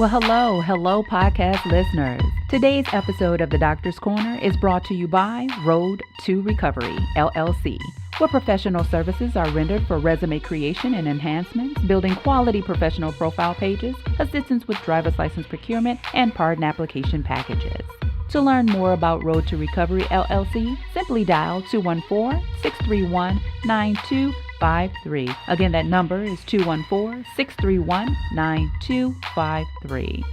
Well, hello, podcast listeners. Today's episode of The Doctor's Corner is brought to you by Road to Recovery, LLC, where professional services are rendered for resume creation and enhancements, building quality professional profile pages, assistance with driver's license procurement, and pardon application packages. To learn more about Road to Recovery, LLC, simply dial 214-631-9253. Again, that number is 214-631-9253.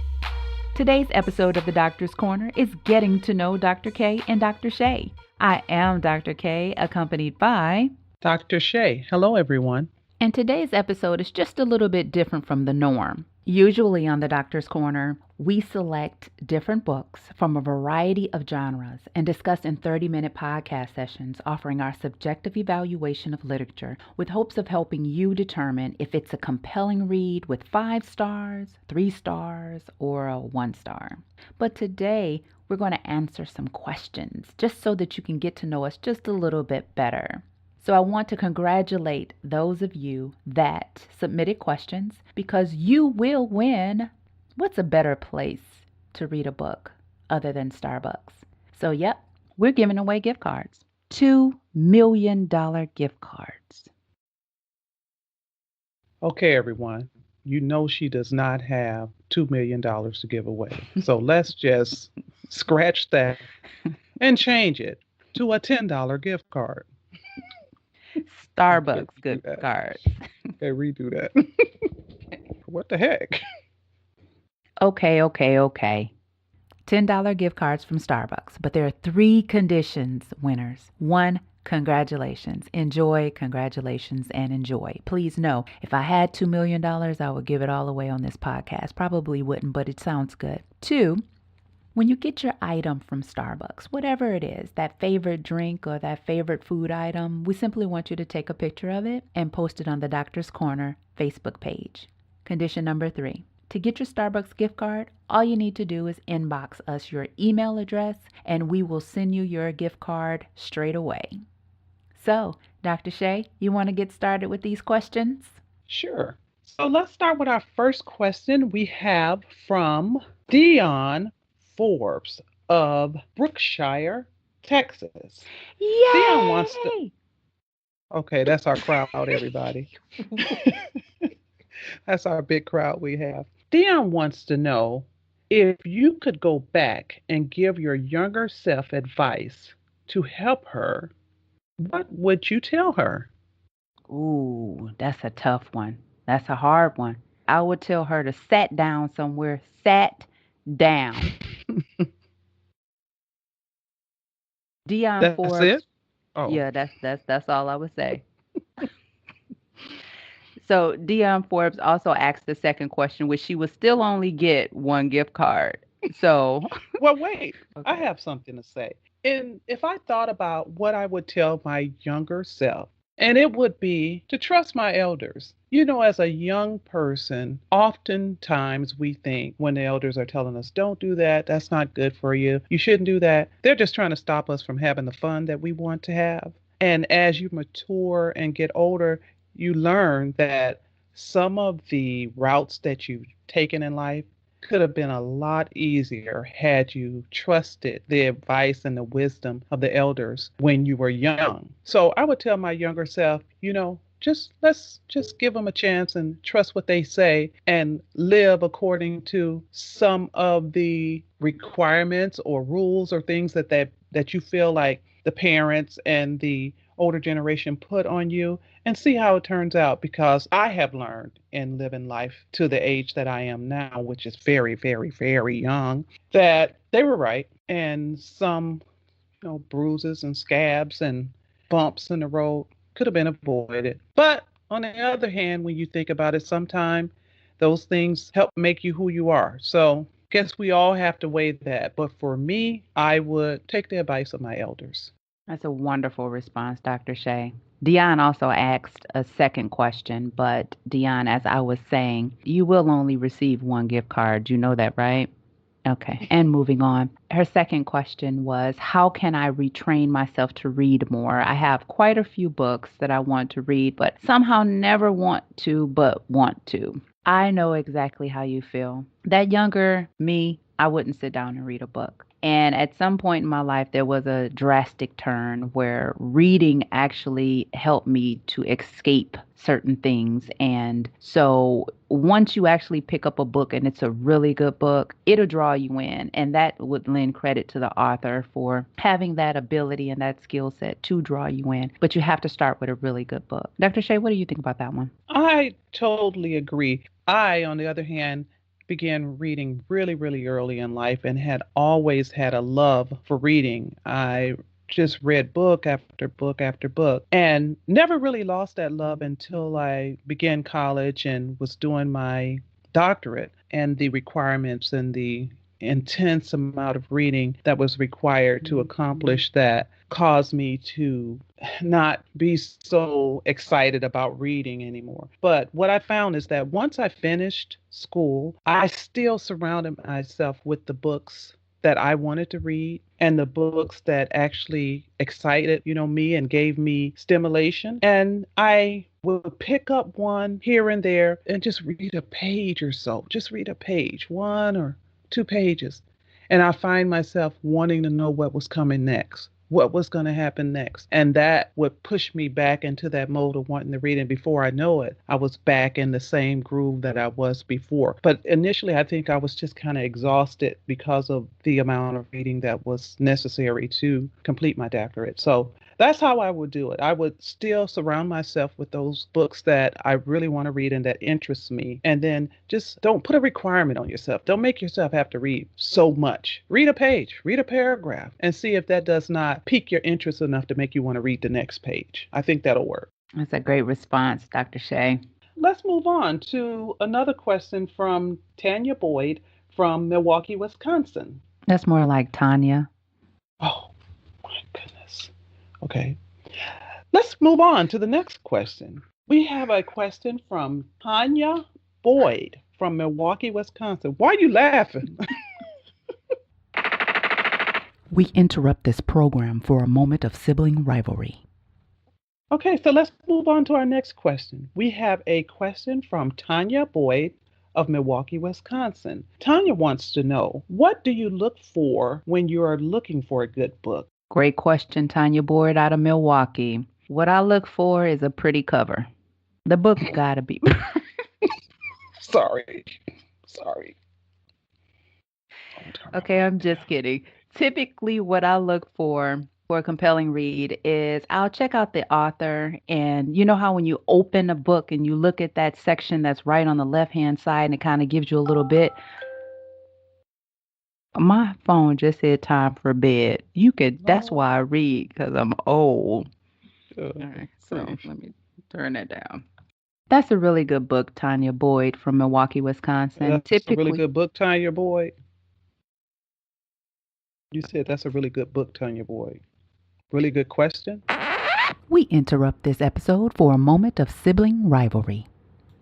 Today's episode of The Doctor's Corner is getting to know Dr. K and Dr. Shay. I am Dr. K, accompanied by Dr. Shay. Hello, everyone. And today's episode is just a little bit different from the norm. Usually on The Doctor's Corner, we select different books from a variety of genres and discuss in 30-minute podcast sessions, offering our subjective evaluation of literature with hopes of helping you determine if it's a compelling read with 5 stars, 3 stars, or a 1 star. But today, we're going to answer some questions just so that you can get to know us just a little bit better. So I want to congratulate those of you that submitted questions because you will win. What's a better place to read a book other than Starbucks? So, yep, we're giving away gift cards. $2 million gift cards. Okay, everyone. You know she does not have $2 million to give away. So let's just scratch that and change it to a $10 gift card. Starbucks gift cards. Okay, redo that. What the heck? Okay. $10 gift cards from Starbucks. But there are 3 conditions, winners. 1, congratulations. Enjoy, congratulations, and enjoy. Please know, if I had $2 million, I would give it all away on this podcast. Probably wouldn't, but it sounds good. 2, when you get your item from Starbucks, whatever it is, that favorite drink or that favorite food item, we simply want you to take a picture of it and post it on the Doctor's Corner Facebook page. Condition number 3, to get your Starbucks gift card, all you need to do is inbox us your email address and we will send you your gift card straight away. So, Dr. Shay, you want to get started with these questions? Sure. So let's start with our first question we have from Dion Forbes of Brookshire, Texas. Yay! Dion wants to... Okay, that's our crowd, everybody. That's our big crowd we have. Dion wants to know, if you could go back and give your younger self advice to help her, what would you tell her? Ooh, that's a tough one. That's a hard one. I would tell her to sit down somewhere. Sat down. Dion Forbes. That's it? Oh. Yeah, that's all I would say. So Dion Forbes also asked the second question, which she would still only get 1 gift card. So Well, wait, okay. I have something to say. And if I thought about what I would tell my younger self, and it would be to trust my elders. You know, as a young person, oftentimes we think when the elders are telling us, don't do that, that's not good for you, you shouldn't do that, they're just trying to stop us from having the fun that we want to have. And as you mature and get older, you learn that some of the routes that you've taken in life could have been a lot easier had you trusted the advice and the wisdom of the elders when you were young. So I would tell my younger self, let's just give them a chance and trust what they say and live according to some of the requirements or rules or things that you feel like the parents and the older generation put on you, and see how it turns out, because I have learned in living life to the age that I am now, which is very, very, very young, that they were right. And some, bruises and scabs and bumps in the road could have been avoided. But on the other hand, when you think about it, sometimes those things help make you who you are. So guess we all have to weigh that. But for me, I would take the advice of my elders. That's a wonderful response, Dr. Shay. Dion also asked a second question, but Dion, as I was saying, you will only receive 1 gift card. You know that, right? Okay, and moving on. Her second question was, how can I retrain myself to read more? I have quite a few books that I want to read, but somehow never want to, but want to. I know exactly how you feel. That younger me, I wouldn't sit down and read a book. And at some point in my life, there was a drastic turn where reading actually helped me to escape certain things. And so once you actually pick up a book and it's a really good book, it'll draw you in. And that would lend credit to the author for having that ability and that skill set to draw you in. But you have to start with a really good book. Dr. Shay, what do you think about that one? I totally agree. I, on the other hand, began reading really, really early in life and had always had a love for reading. I just read book after book after book and never really lost that love until I began college and was doing my doctorate, and the requirements and the intense amount of reading that was required to accomplish that caused me to not be so excited about reading anymore. But what I found is that once I finished school, I still surrounded myself with the books that I wanted to read and the books that actually excited, me and gave me stimulation. And I would pick up one here and there and just read a page or so. Just read a page, one or two pages. And I find myself wanting to know what was coming next, what was going to happen next. And that would push me back into that mode of wanting to read. And before I know it, I was back in the same groove that I was before. But initially, I think I was just kind of exhausted because of the amount of reading that was necessary to complete my doctorate. So that's how I would do it. I would still surround myself with those books that I really want to read and that interests me. And then just don't put a requirement on yourself. Don't make yourself have to read so much. Read a page, read a paragraph, and see if that does not pique your interest enough to make you want to read the next page. I think that'll work. That's a great response, Dr. Shay. Let's move on to another question from Tanya Boyd from Milwaukee, Wisconsin. That's more like Tanya. Oh, my goodness. Okay. Let's move on to the next question. We have a question from Tanya Boyd from Milwaukee, Wisconsin. Why are you laughing? We interrupt this program for a moment of sibling rivalry. Okay, so let's move on to our next question. We have a question from Tanya Boyd of Milwaukee, Wisconsin. Tanya wants to know, what do you look for when you are looking for a good book? Great question, Tanya Boyd out of Milwaukee. What I look for is a pretty cover. The book gotta be. Sorry. Sorry. Okay, I'm just kidding. Typically, what I look for a compelling read is I'll check out the author. And you know how when you open a book and you look at that section that's right on the left hand side and it kind of gives you a little bit. My phone just said time for bed. That's why I read because I'm old. All right, so let me turn that down. That's a really good book, Tanya Boyd from Milwaukee, Wisconsin. That's a really good book, Tanya Boyd. You said that's a really good book, Tanya Boyd. Really good question. We interrupt this episode for a moment of sibling rivalry.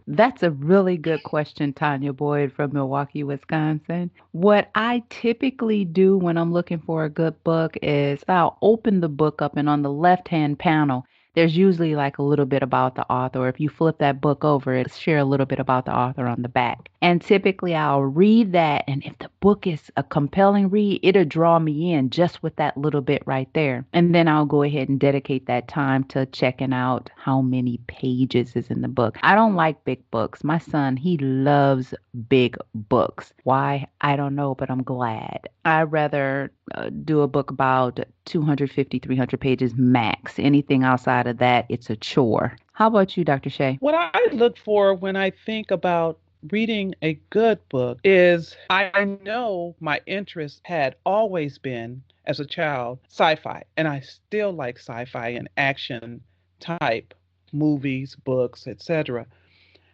That's a really good question, Tanya Boyd from Milwaukee, Wisconsin. What I typically do when I'm looking for a good book is I'll open the book up, and on the left hand panel, there's usually like a little bit about the author. Or if you flip that book over, it'll share a little bit about the author on the back. And typically I'll read that. And if the book is a compelling read, it'll draw me in just with that little bit right there. And then I'll go ahead and dedicate that time to checking out how many pages is in the book. I don't like big books. My son, he loves big books. Why? I don't know, but I'm glad. I'd rather do a book about 250, 300 pages max. Anything outside of that, it's a chore. How about you, Dr. Shay? What I look for when I think about reading a good book is I know my interest had always been, as a child, sci-fi, and I still like sci-fi and action type movies, books, etc.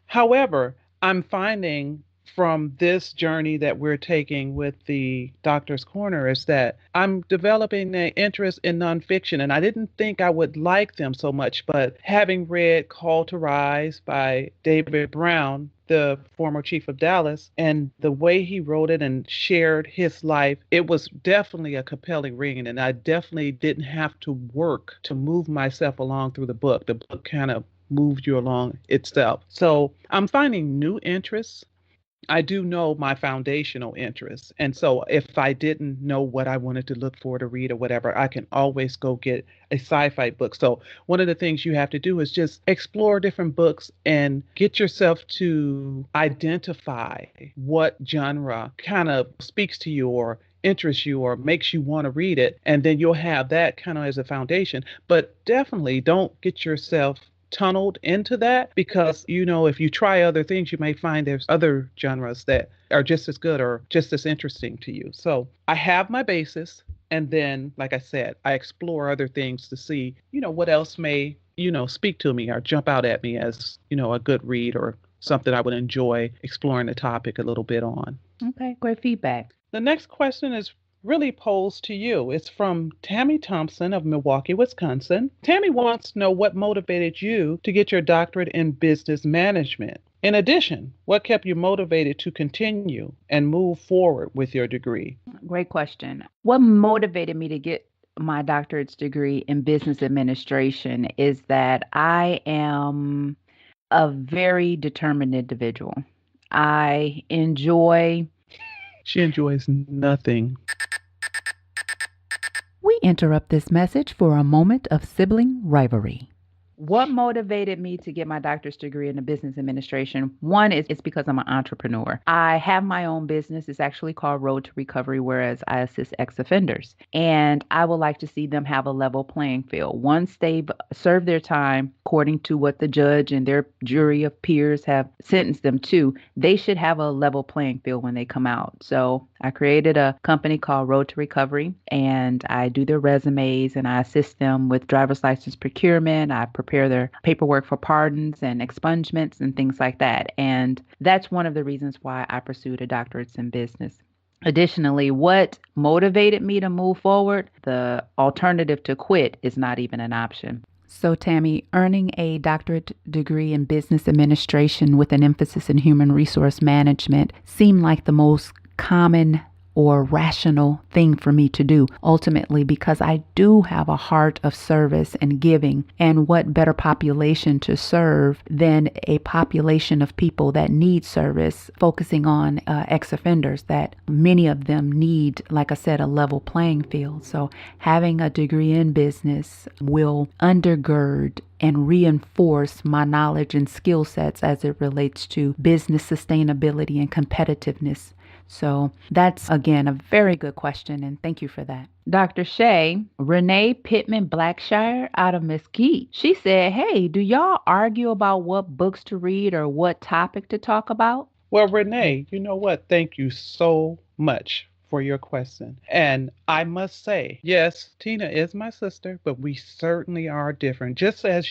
However, I'm finding from this journey that we're taking with the Doctor's Corner is that I'm developing an interest in nonfiction. And I didn't think I would like them so much, but having read Call to Rise by David Brown, the former chief of Dallas, and the way he wrote it and shared his life, it was definitely a compelling reading. And I definitely didn't have to work to move myself along through the book. The book kind of moved you along itself. So I'm finding new interests. I do know my foundational interests. And so if I didn't know what I wanted to look for to read or whatever, I can always go get a sci-fi book. So one of the things you have to do is just explore different books and get yourself to identify what genre kind of speaks to you or interests you or makes you want to read it. And then you'll have that kind of as a foundation. But definitely don't get yourself tunneled into that because if you try other things you may find there's other genres that are just as good or just as interesting to you. So I have my basis, and then like I said, I explore other things to see what else may speak to me or jump out at me as a good read or something I would enjoy exploring the topic a little bit on. Okay, great feedback. The next question is really posed to you. It's from Tammy Thompson of Milwaukee, Wisconsin. Tammy wants to know what motivated you to get your doctorate in business management. In addition, what kept you motivated to continue and move forward with your degree? Great question. What motivated me to get my doctorate's degree in business administration is that I am a very determined individual. I enjoy. She enjoys nothing. We interrupt this message for a moment of sibling rivalry. What motivated me to get my doctor's degree in the business administration? One is it's because I'm an entrepreneur. I have my own business. It's actually called Road to Recovery, whereas I assist ex-offenders. And I would like to see them have a level playing field. Once they've served their time according to what the judge and their jury of peers have sentenced them to, they should have a level playing field when they come out. So I created a company called Road to Recovery, and I do their resumes and I assist them with driver's license procurement. I prepare their paperwork for pardons and expungements and things like that. And that's one of the reasons why I pursued a doctorate in business. Additionally, what motivated me to move forward? The alternative to quit is not even an option. So, Tammy, earning a doctorate degree in business administration with an emphasis in human resource management seemed like the most common or rational thing for me to do, ultimately, because I do have a heart of service and giving. And what better population to serve than a population of people that need service, focusing on ex-offenders that many of them need, like I said, a level playing field. So having a degree in business will undergird and reinforce my knowledge and skill sets as it relates to business sustainability and competitiveness. So that's, again, a very good question, and thank you for that. Dr. Shay, Renee Pittman Blackshire out of Mesquite, she said, hey, do y'all argue about what books to read or what topic to talk about? Well, Renee, you know what? Thank you so much for your question. And I must say, yes, Tina is my sister, but we certainly are different. Just as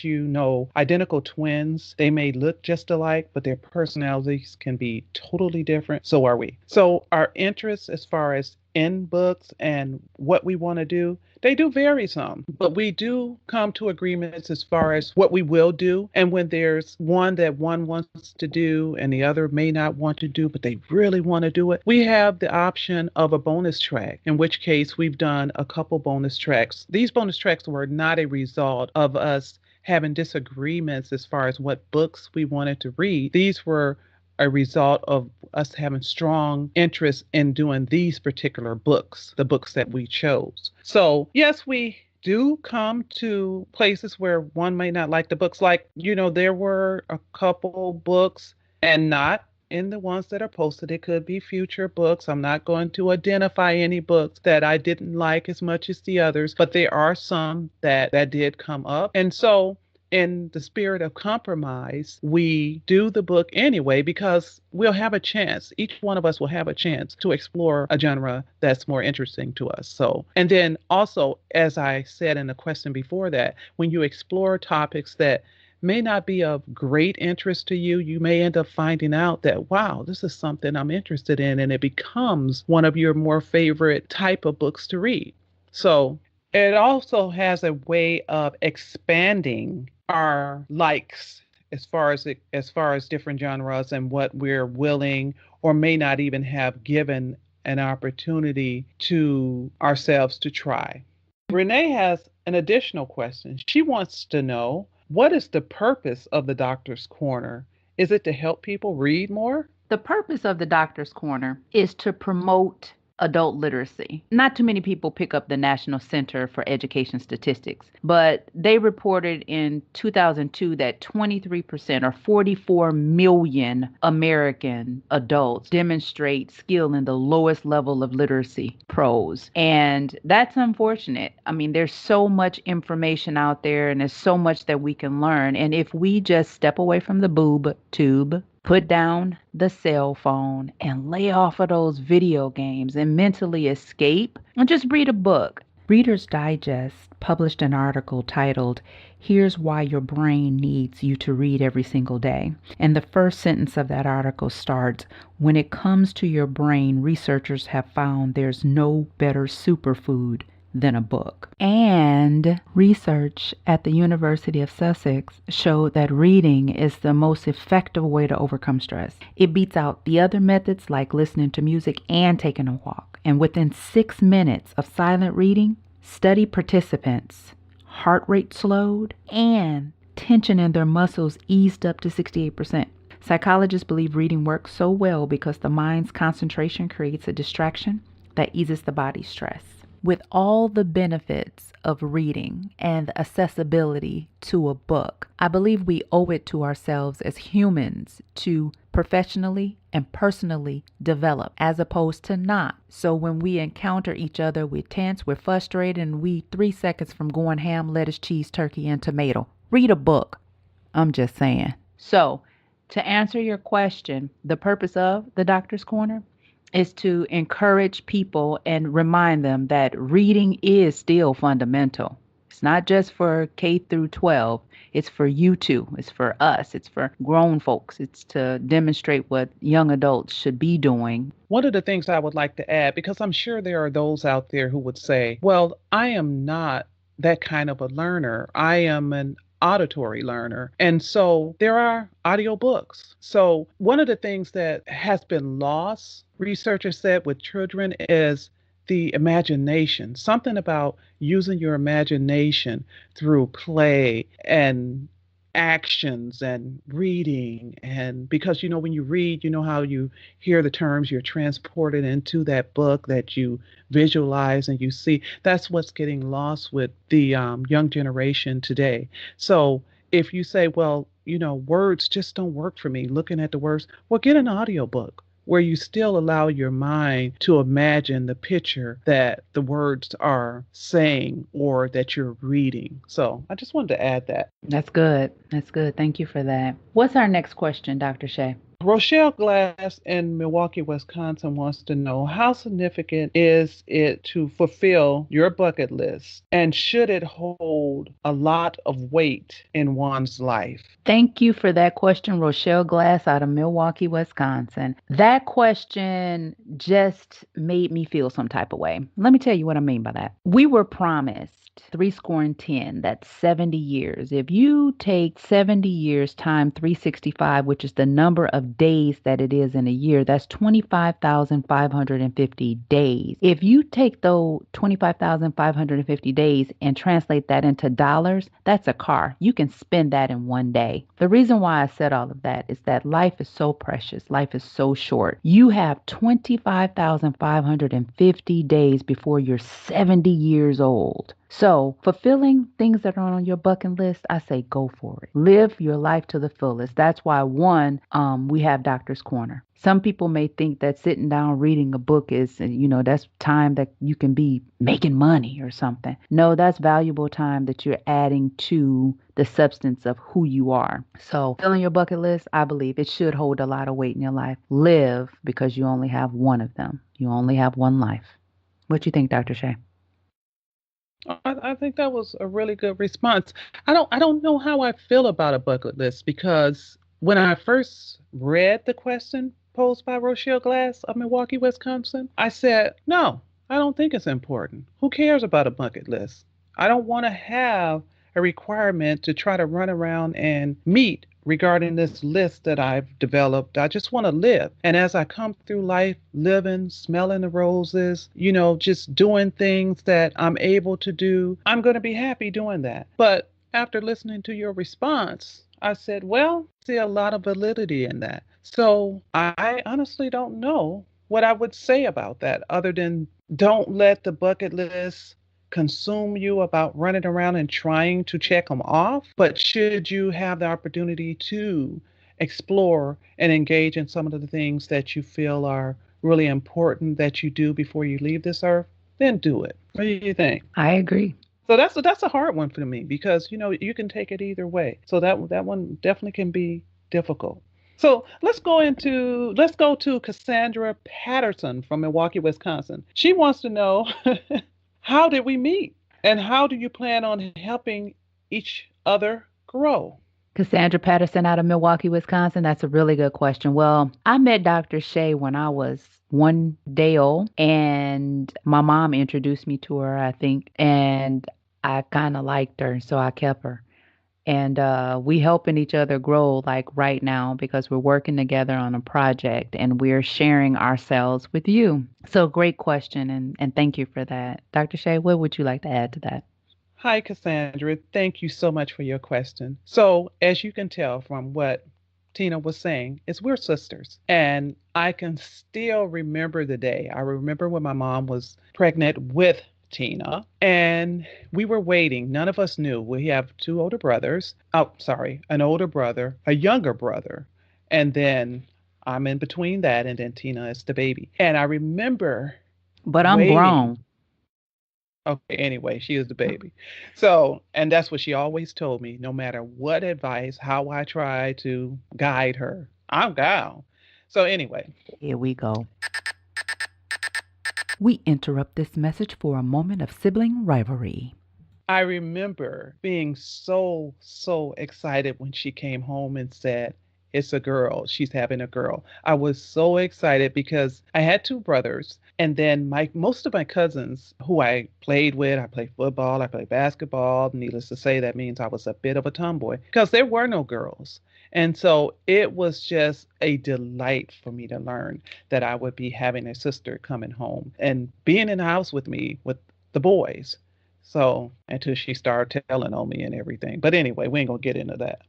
identical twins, they may look just alike, but their personalities can be totally different. So are we. So our interests as far as in books and what we want to do, they do vary some, but we do come to agreements as far as what we will do. And when there's one that one wants to do and the other may not want to do, but they really want to do it, we have the option of a bonus track, in which case we've done a couple bonus tracks. These bonus tracks were not a result of us having disagreements as far as what books we wanted to read. These were a result of us having strong interest in doing these particular books, the books that we chose. So yes, we do come to places where one may not like the books. Like, there were a couple books, and not in the ones that are posted. It could be future books. I'm not going to identify any books that I didn't like as much as the others, but there are some that did come up. And so in the spirit of compromise, we do the book anyway because we'll have a chance. Each one of us will have a chance to explore a genre that's more interesting to us. So, and then also, as I said in the question before that, when you explore topics that may not be of great interest to you, you may end up finding out that, wow, this is something I'm interested in, and it becomes one of your more favorite type of books to read. So it also has a way of expanding our likes as far as different genres and what we're willing or may not even have given an opportunity to ourselves to try. Renee has an additional question. She wants to know, What is the purpose of the Doctor's Corner? Is it to help people read more? The purpose of the Doctor's Corner is to promote adult literacy. Not too many people pick up the National Center for Education Statistics, but they reported in 2002 that 23% or 44 million American adults demonstrate skill in the lowest level of literacy, prose. And that's unfortunate. I mean, there's so much information out there and there's so much that we can learn. And if we just step away from the boob tube, put down the cell phone and lay off of those video games and mentally escape and just read a book. Reader's Digest published an article titled, "Here's Why Your Brain Needs You to Read Every Single Day." And the first sentence of that article starts, "When it comes to your brain, researchers have found there's no better superfood than a book." And research at the University of Sussex showed that reading is the most effective way to overcome stress. It beats out the other methods like listening to music and taking a walk. And within 6 minutes of silent reading, study participants' heart rate slowed and tension in their muscles eased up to 68%. Psychologists believe reading works so well because the mind's concentration creates a distraction that eases the body's stress. With all the benefits of reading and accessibility to a book, I believe we owe it to ourselves as humans to professionally and personally develop as opposed to not. So when we encounter each other, we're tense, we're frustrated, and we 3 seconds from going ham, lettuce, cheese, turkey, and tomato. Read a book. I'm just saying. So to answer your question, the purpose of the Doctor's Corner is to encourage people and remind them that reading is still fundamental. It's not just for K through 12. It's for you too. It's for us. It's for grown folks. It's to demonstrate what young adults should be doing. One of the things I would like to add, because I'm sure there are those out there who would say, well, I am not that kind of a learner. I am an auditory learner. And so there are audiobooks. So one of the things that has been lost, researchers said, with children is the imagination, something about using your imagination through play and actions and reading. And because, when you read, how you hear the terms, you're transported into that book that you visualize and you see. That's what's getting lost with the young generation today. So if you say, well, words just don't work for me, looking at the words, well, get an audiobook where you still allow your mind to imagine the picture that the words are saying or that you're reading. So I just wanted to add that. That's good. That's good. Thank you for that. What's our next question, Dr. Shay? Rochelle Glass in Milwaukee, Wisconsin wants to know, how significant is it to fulfill your bucket list, and should it hold a lot of weight in one's life? Thank you for that question, Rochelle Glass out of Milwaukee, Wisconsin. That question just made me feel some type of way. Let me tell you what I mean by that. We were promised 10, that's 70 years. If you take 70 years times 365, which is the number of days that it is in a year, that's 25,550 days. If you take those 25,550 days and translate that into dollars, that's a car. You can spend that in one day. The reason why I said all of that is that life is so precious. Life is so short. You have 25,550 days before you're 70 years old. So fulfilling things that are on your bucket list, I say go for it. Live your life to the fullest. That's why we have Doctor's Corner. Some people may think that sitting down reading a book is, that's time that you can be making money or something. No, that's valuable time that you're adding to the substance of who you are. So filling your bucket list, I believe it should hold a lot of weight in your life. Live because you only have one of them. You only have one life. What do you think, Dr. Shay? I think that was a really good response. I don't know how I feel about a bucket list, because when I first read the question posed by Rochelle Glass of Milwaukee, Wisconsin, I said, no, I don't think it's important. Who cares about a bucket list? I don't want to have a requirement to try to run around and meet regarding this list that I've developed. I just want to live. And as I come through life, living, smelling the roses, just doing things that I'm able to do, I'm going to be happy doing that. But after listening to your response, I said, well, I see a lot of validity in that. So I honestly don't know what I would say about that other than don't let the bucket list consume you about running around and trying to check them off. But should you have the opportunity to explore and engage in some of the things that you feel are really important that you do before you leave this earth, then do it. What do you think? I agree. So that's a hard one for me because you can take it either way. So that one definitely can be difficult. So let's go to Cassandra Patterson from Milwaukee, Wisconsin. She wants to know how did we meet and how do you plan on helping each other grow? Cassandra Patterson out of Milwaukee, Wisconsin. That's a really good question. Well, I met Dr. Shay when I was 1 day old, and my mom introduced me to her, I think, and I kind of liked her, so I kept her. And we helping each other grow like right now because we're working together on a project and we're sharing ourselves with you. So great question, and thank you for that. Dr. Shay, what would you like to add to that? Hi, Cassandra. Thank you so much for your question. So, as you can tell from what Tina was saying, is we're sisters. And I can still remember the day. I remember when my mom was pregnant with Tina and we were waiting. None of us knew. We have two older brothers. Oh, sorry, an older brother, a younger brother. And then I'm in between that, and then Tina is the baby. And I remember But I'm waiting. grown. Okay, anyway, she is the baby. So, and that's what she always told me, no matter what advice, how I try to guide her, I'm down. So, anyway, Here we go. We interrupt this message for a moment of sibling rivalry. I remember being so excited when she came home and said, it's a girl. She's having a girl. I was so excited because I had two brothers. And then most of my cousins who I played with, I played football, I played basketball. Needless to say, that means I was a bit of a tomboy because there were no girls. And so it was just a delight for me to learn that I would be having a sister coming home and being in the house with me with the boys. So until she started telling on me and everything. But anyway, we ain't gonna get into that.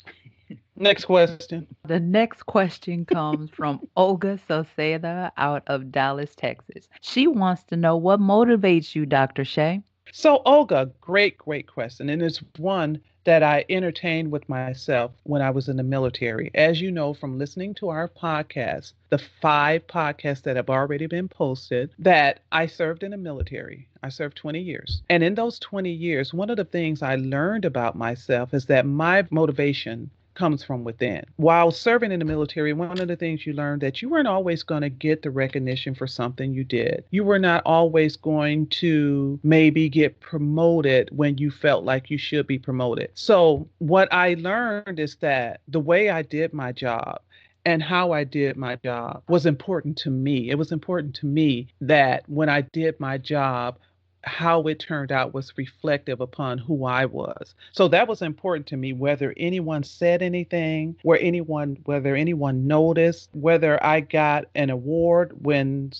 Next question. The next question comes from Olga Soseda out of Dallas, Texas. She wants to know what motivates you, Dr. Shay. So Olga, great question. And it's one that I entertained with myself when I was in the military. As you know from listening to our podcast, the 5 podcasts that have already been posted, that I served in the military. I served 20 years. And in those 20 years, one of the things I learned about myself is that my motivation comes from within. While serving in the military, one of the things you learned that you weren't always going to get the recognition for something you did. You were not always going to maybe get promoted when you felt like you should be promoted. So what I learned is that the way I did my job and how I did my job was important to me. It was important to me that when I did my job, how it turned out was reflective upon who I was. So that was important to me, whether anyone said anything, whether anyone noticed, whether I got an award when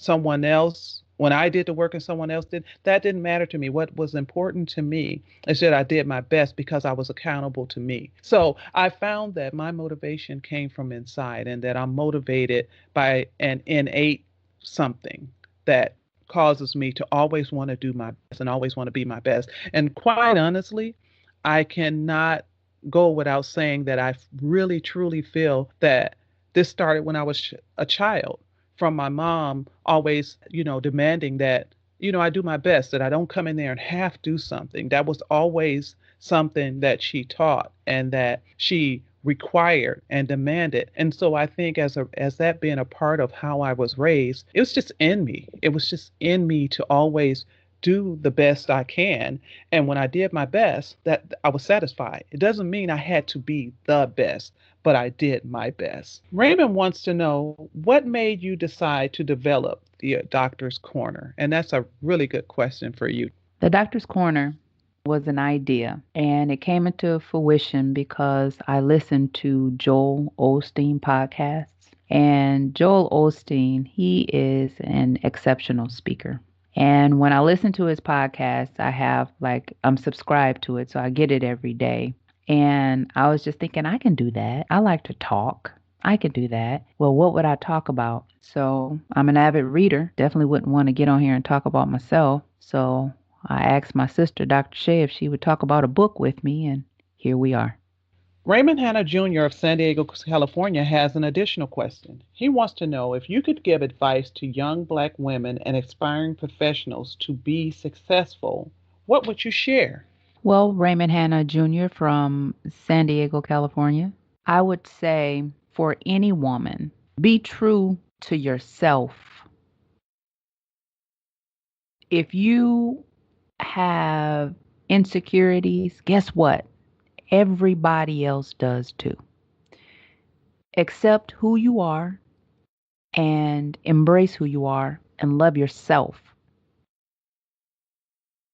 I did the work and someone else did, that didn't matter to me. What was important to me is that I did my best because I was accountable to me. So I found that my motivation came from inside and that I'm motivated by an innate something that causes me to always want to do my best and always want to be my best. And quite honestly, I cannot go without saying that I really truly feel that this started when I was a child, from my mom always, demanding that, I do my best, that I don't come in there and half do something. That was always something that she taught and that she required and demanded. And so I think as that being a part of how I was raised, it was just in me. It was just in me to always do the best I can. And when I did my best, that I was satisfied. It doesn't mean I had to be the best, but I did my best. Raymond wants to know what made you decide to develop the Doctor's Corner? And that's a really good question for you. The Doctor's Corner was an idea, and it came into fruition because I listened to Joel Osteen podcasts. And Joel Osteen, he is an exceptional speaker. And when I listen to his podcast, I'm subscribed to it, so I get it every day. And I was just thinking, I can do that. I like to talk. I can do that. Well, what would I talk about? So I'm an avid reader. Definitely wouldn't want to get on here and talk about myself. So I asked my sister, Dr. Shay, if she would talk about a book with me, and here we are. Raymond Hanna Jr. of San Diego, California has an additional question. He wants to know if you could give advice to young black women and aspiring professionals to be successful, what would you share? Well, Raymond Hanna Jr. from San Diego, California. I would say for any woman, be true to yourself. If you have insecurities, guess what? Everybody else does too. Accept who you are and embrace who you are and love yourself.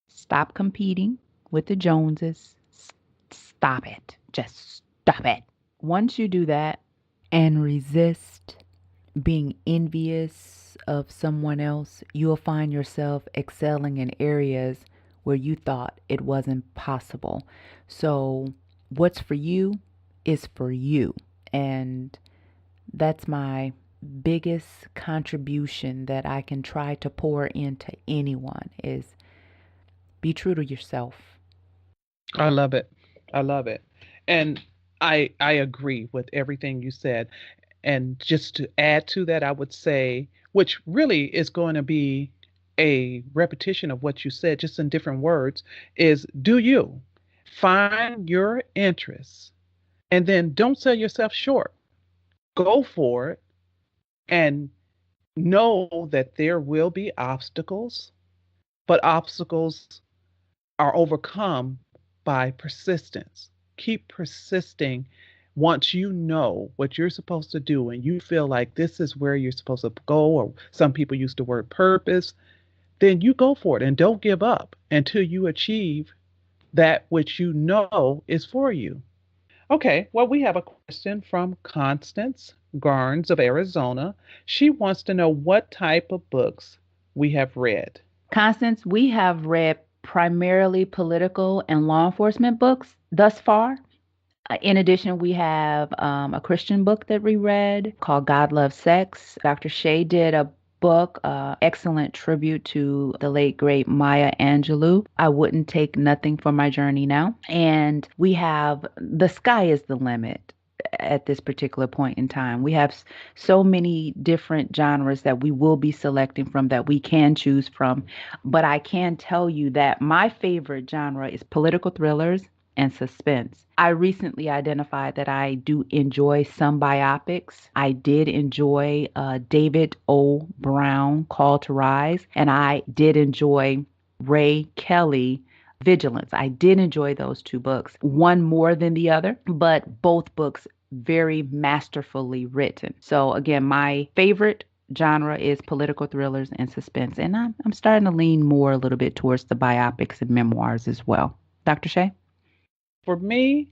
Stop competing with the Joneses. Stop it. Just stop it. Once you do that and resist being envious of someone else, you'll find yourself excelling in areas where you thought it wasn't possible. So, what's for you is for you. And that's my biggest contribution that I can try to pour into anyone is be true to yourself. I love it. I love it. And I agree with everything you said. And just to add to that, I would say, which really is going to be a repetition of what you said, just in different words, is do you find your interests and then don't sell yourself short. Go for it and know that there will be obstacles, but obstacles are overcome by persistence. Keep persisting once you know what you're supposed to do and you feel like this is where you're supposed to go, or some people use the word purpose, then you go for it and don't give up until you achieve that which you know is for you. Okay, well, we have a question from Constance Garnes of Arizona. She wants to know what type of books we have read. Constance, we have read primarily political and law enforcement books thus far. In addition, we have a Christian book that we read called God Loves Sex. Dr. Shay did a book, excellent tribute to the late great Maya Angelou. I wouldn't take nothing for my journey now. And we have The Sky is the Limit at this particular point in time. We have so many different genres that we will be selecting from that we can choose from. But I can tell you that my favorite genre is political thrillers and suspense. I recently identified that I do enjoy some biopics. I did enjoy David O. Brown, Call to Rise, and I did enjoy Ray Kelly, Vigilance. I did enjoy those two books, one more than the other, but both books very masterfully written. So, again, my favorite genre is political thrillers and suspense, and I'm starting to lean more a little bit towards the biopics and memoirs as well. Dr. Shay? For me,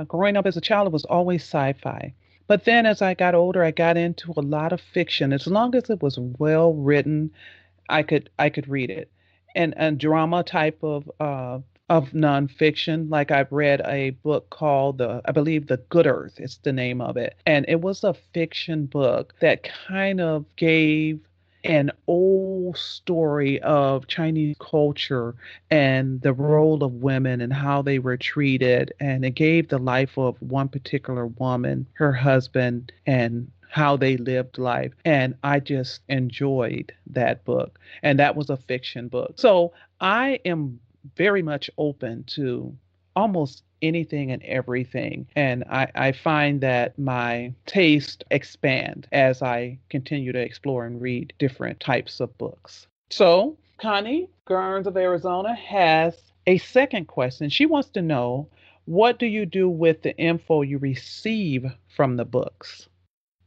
growing up as a child, it was always sci-fi. But then as I got older, I got into a lot of fiction. As long as it was well written, I could read it. And drama type of nonfiction. Like I've read a book called I believe The Good Earth, it's the name of it. And it was a fiction book that kind of gave an old story of Chinese culture and the role of women and how they were treated. And it gave the life of one particular woman, her husband, and how they lived life. And I just enjoyed that book. And that was a fiction book. So I am very much open to almost anything and everything. And I find that my taste expand as I continue to explore and read different types of books. So Connie Garnes of Arizona has a second question. She wants to know, what do you do with the info you receive from the books?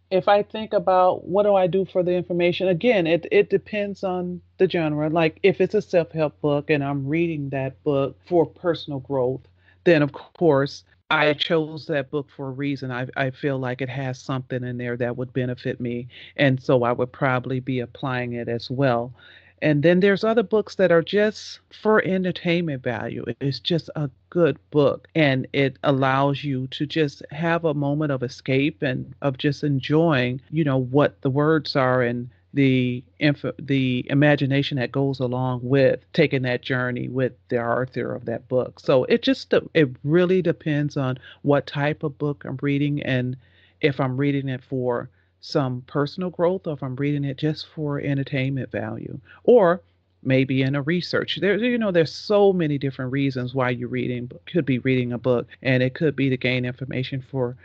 If I think about what do I do for the information, again, it depends on the genre. Like if it's a self help book and I'm reading that book for personal growth, then of course I chose that book for a reason. I feel like it has something in there that would benefit me. And so I would probably be applying it as well. And then there's other books that are just for entertainment value. It's just a good book and it allows you to just have a moment of escape and of just enjoying, what the words are and the imagination that goes along with taking that journey with the author of that book. So it really depends on what type of book I'm reading and if I'm reading it for some personal growth or if I'm reading it just for entertainment value or maybe in a research. There's so many different reasons why you're reading, could be reading a book, and it could be to gain information for,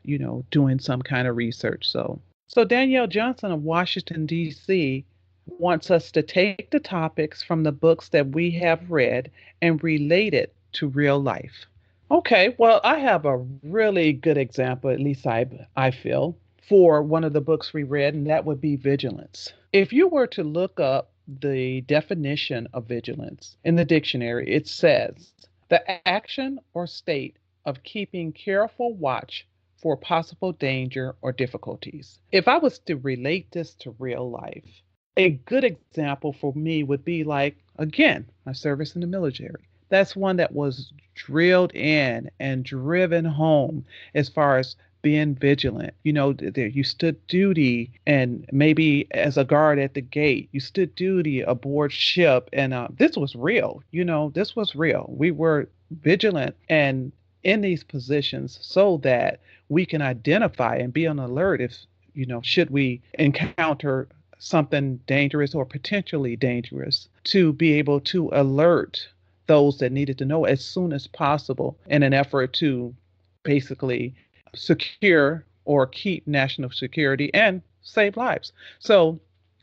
doing some kind of research. So Danielle Johnson of Washington, D.C. wants us to take the topics from the books that we have read and relate it to real life. Okay, well, I have a really good example, at least I feel, for one of the books we read, and that would be Vigilance. If you were to look up the definition of vigilance in the dictionary, it says the action or state of keeping careful watch for possible danger or difficulties. If I was to relate this to real life, a good example for me would be like, again, my service in the military. That's one that was drilled in and driven home as far as being vigilant. You stood duty, and maybe as a guard at the gate, you stood duty aboard ship. And this was real. This was real. We were vigilant and in these positions so that we can identify and be on alert if, should we encounter something dangerous or potentially dangerous, to be able to alert those that needed to know as soon as possible in an effort to basically secure or keep national security and save lives. So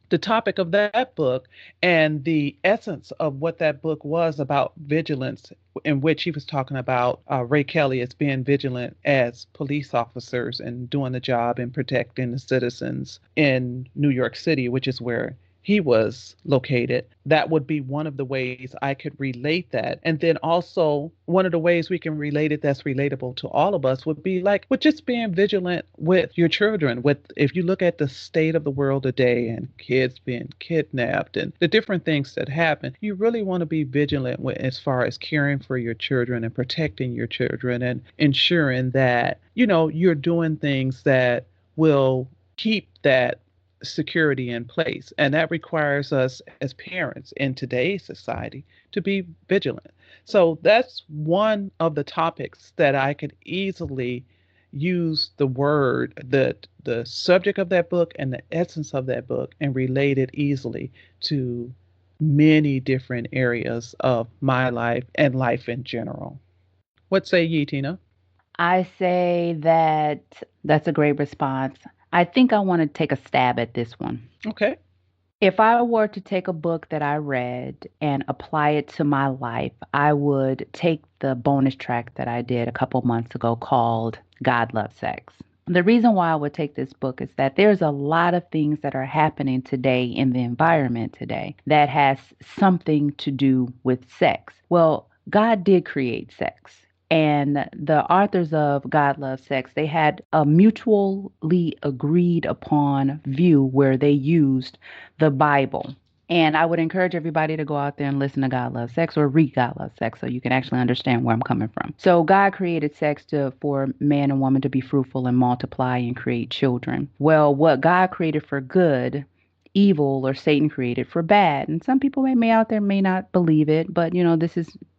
the topic of that book and the essence of what that book was about vigilance, in which he was talking about Ray Kelly as being vigilant as police officers and doing the job and protecting the citizens in New York City, which is where he was located. That would be one of the ways I could relate that. And then also, one of the ways we can relate it that's relatable to all of us would be like with just being vigilant with your children. With if you look at the state of the world today and kids being kidnapped and the different things that happen, you really want to be vigilant with as far as caring for your children and protecting your children and ensuring that, you're doing things that will keep that security in place. And that requires us as parents in today's society to be vigilant. So that's one of the topics that I could easily use the subject of that book and the essence of that book and relate it easily to many different areas of my life and life in general. What say ye, Tina? I say that that's a great response. I think I want to take a stab at this one. Okay. If I were to take a book that I read and apply it to my life, I would take the bonus track that I did a couple months ago called God Loves Sex. The reason why I would take this book is that there's a lot of things that are happening today in the environment today that has something to do with sex. Well, God did create sex. And the authors of God Loves Sex, they had a mutually agreed upon view where they used the Bible. And I would encourage everybody to go out there and listen to God Loves Sex or read God Loves Sex so you can actually understand where I'm coming from. So God created sex for man and woman to be fruitful and multiply and create children. Well, what God created for good, evil or Satan created for bad. And some people may out there may not believe it, but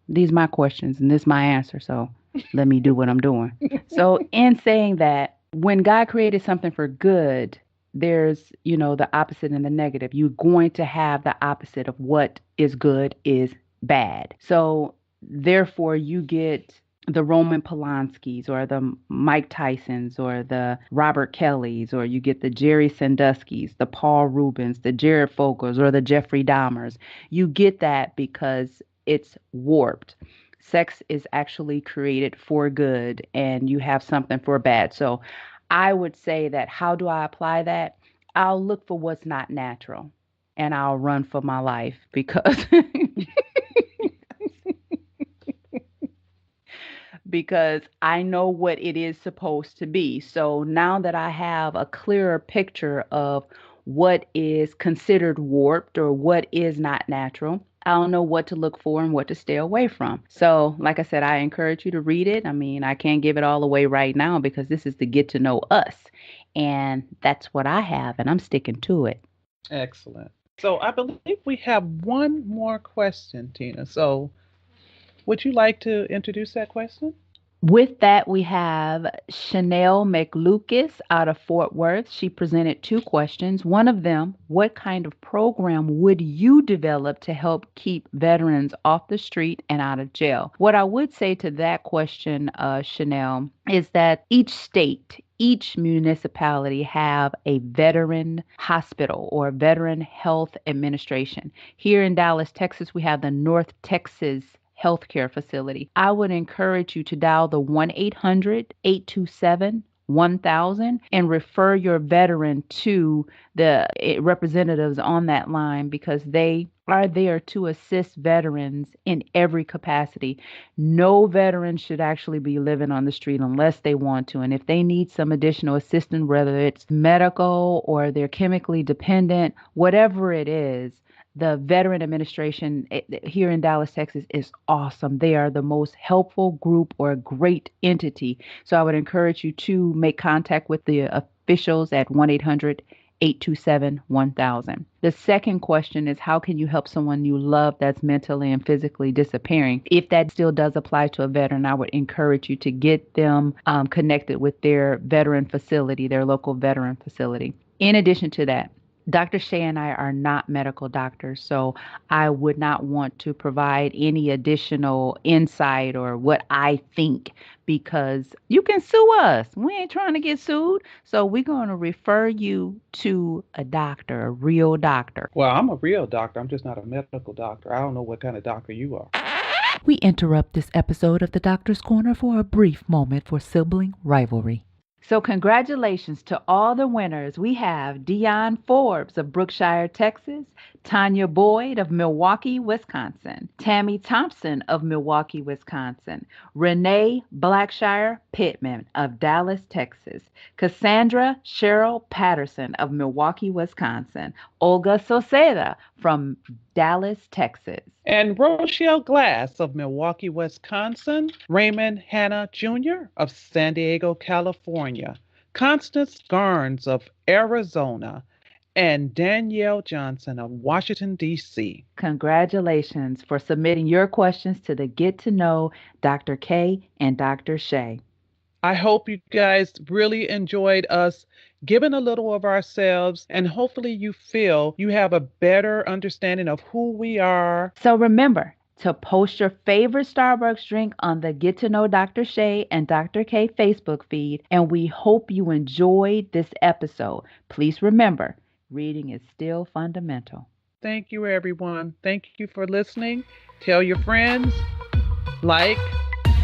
these are my questions and this is my answer. So let me do what I'm doing. So in saying that, when God created something for good, there's, the opposite and the negative. You're going to have the opposite of what is good is bad. So therefore you get the Roman Polanskis or the Mike Tysons or the Robert Kellys, or you get the Jerry Sandusky's, the Paul Rubens, the Jared Fogels, or the Jeffrey Dahmers. You get that because it's warped. Sex is actually created for good and you have something for bad. So I would say that how do I apply that? I'll look for what's not natural and I'll run for my life because because I know what it is supposed to be. So now that I have a clearer picture of what is considered warped or what is not natural. I'll know what to look for and what to stay away from. So, like I said, I encourage you to read it. I mean, I can't give it all away right now because this is to get to know us. And that's what I have, and I'm sticking to it. Excellent. So I believe we have one more question, Tina. So would you like to introduce that question? With that, we have Chanel McLucas out of Fort Worth. She presented two questions. One of them, what kind of program would you develop to help keep veterans off the street and out of jail? What I would say to that question, Chanel, is that each state, each municipality have a veteran hospital or veteran health administration. Here in Dallas, Texas, we have the North Texas healthcare facility. I would encourage you to dial the 1-800-827-1000 and refer your veteran to the representatives on that line because they are there to assist veterans in every capacity. No veteran should actually be living on the street unless they want to. And if they need some additional assistance, whether it's medical or they're chemically dependent, whatever it is, the Veteran Administration here in Dallas, Texas is awesome. They are the most helpful group or great entity. So I would encourage you to make contact with the officials at 1-800-827-1000. The second question is how can you help someone you love that's mentally and physically disappearing? If that still does apply to a veteran, I would encourage you to get them connected with their veteran facility, their local veteran facility. In addition to that, Dr. Shay and I are not medical doctors, so I would not want to provide any additional insight or what I think because you can sue us. We ain't trying to get sued. So we're going to refer you to a doctor, a real doctor. Well, I'm a real doctor. I'm just not a medical doctor. I don't know what kind of doctor you are. We interrupt this episode of the Doctor's Corner for a brief moment for sibling rivalry. So congratulations to all the winners. We have Dion Forbes of Brookshire, Texas, Tanya Boyd of Milwaukee, Wisconsin, Tammy Thompson of Milwaukee, Wisconsin, Renee Blackshire Pittman of Dallas, Texas, Cassandra Cheryl Patterson of Milwaukee, Wisconsin, Olga Soceda from Dallas, Texas. And Rochelle Glass of Milwaukee, Wisconsin, Raymond Hanna Jr. of San Diego, California, Constance Garnes of Arizona, and Danielle Johnson of Washington, D.C. Congratulations for submitting your questions to the Get to Know Dr. K and Dr. Shay. I hope you guys really enjoyed us giving a little of ourselves, and hopefully you feel you have a better understanding of who we are. So remember to post your favorite Starbucks drink on the Get to Know Dr. Shay and Dr. K Facebook feed, and we hope you enjoyed this episode. Please remember, reading is still fundamental. Thank you, everyone. Thank you for listening. Tell your friends, like,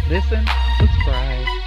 listen, subscribe.